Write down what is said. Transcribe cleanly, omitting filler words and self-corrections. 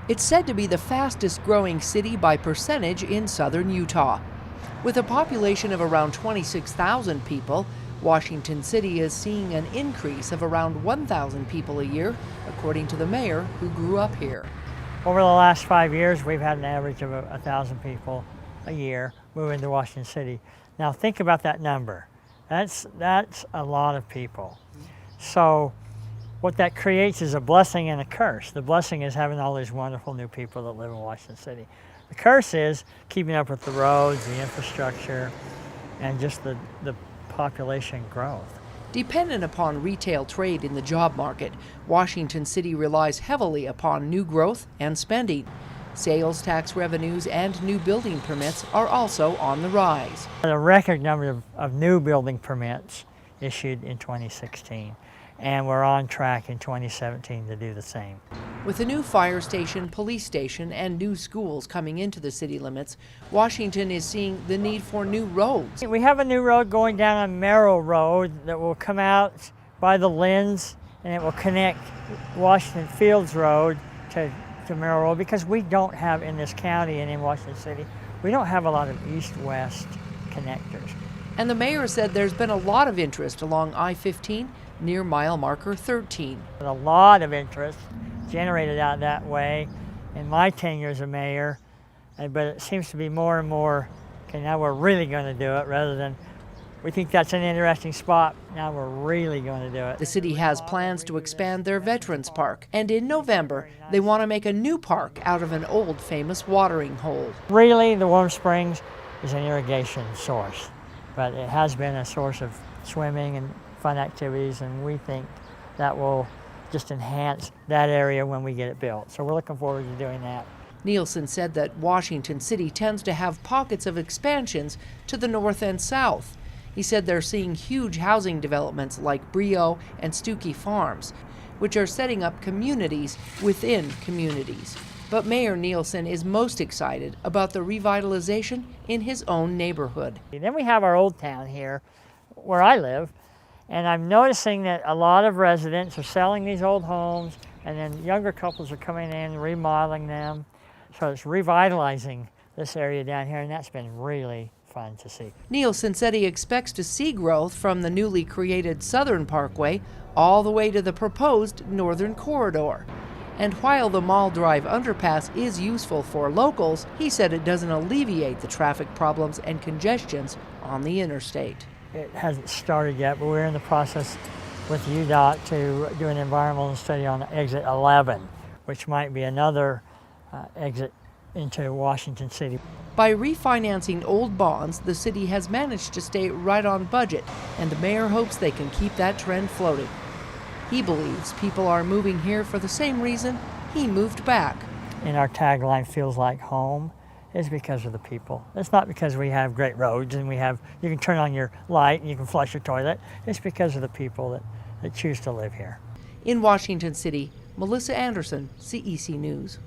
It's said to be the fastest growing city by percentage in southern Utah. With a population of around 26,000 people, Washington City is seeing an increase of around 1,000 people a year, according to the mayor who grew up here. Over the last 5 years, we've had an average of 1,000 people a year moving to Washington City. Now think about that number. That's a lot of people. So what that creates is a blessing and a curse. The blessing is having all these wonderful new people that live in Washington City. The curse is keeping up with the roads, the infrastructure, and just the population growth. Dependent upon retail trade in the job market, Washington City relies heavily upon new growth and spending. Sales tax revenues and new building permits are also on the rise. A record number of new building permits issued in 2016, and we're on track in 2017 to do the same. With a new fire station, police station, and new schools coming into the city limits, Washington is seeing the need for new roads. We have a new road going down on Merrill Road that will come out by the Lens, and it will connect Washington Fields Road to Merrill Road, because we don't have in this county and in Washington City, we don't have a lot of east-west connectors. And the mayor said there's been a lot of interest along I-15 near mile marker 13. A lot of interest generated out that way in my tenure as a mayor, but it seems to be more and more, okay, now we're really going to do it, rather than we think that's an interesting spot, now we're really going to do it. The city has plans to expand their Veterans Park, and in November they want to make a new park out of an old famous watering hole. Really, the Warm Springs is an irrigation source, but it has been a source of swimming and fun activities, and we think that will just enhance that area when we get it built. So we're looking forward to doing that. Nielsen said that Washington City tends to have pockets of expansions to the north and south. He said they're seeing huge housing developments like Brio and Stuckey Farms, which are setting up communities within communities. But Mayor Nielsen is most excited about the revitalization in his own neighborhood. Then we have our old town here, where I live, and I'm noticing that a lot of residents are selling these old homes, and then younger couples are coming in, remodeling them. So it's revitalizing this area down here, and that's been really fun to see. Nielsen said he expects to see growth from the newly created Southern Parkway all the way to the proposed Northern Corridor. And while the Mall Drive underpass is useful for locals, he said it doesn't alleviate the traffic problems and congestions on the interstate. It hasn't started yet, but we're in the process with UDOT to do an environmental study on exit 11, which might be another exit into Washington City. By refinancing old bonds, the city has managed to stay right on budget, and the mayor hopes they can keep that trend floating. He believes people are moving here for the same reason he moved back. And our tagline, "Feels like home," is because of the people. It's not because we have great roads and you can turn on your light and you can flush your toilet. It's because of the people that choose to live here. In Washington City, Melissa Anderson, CEC News.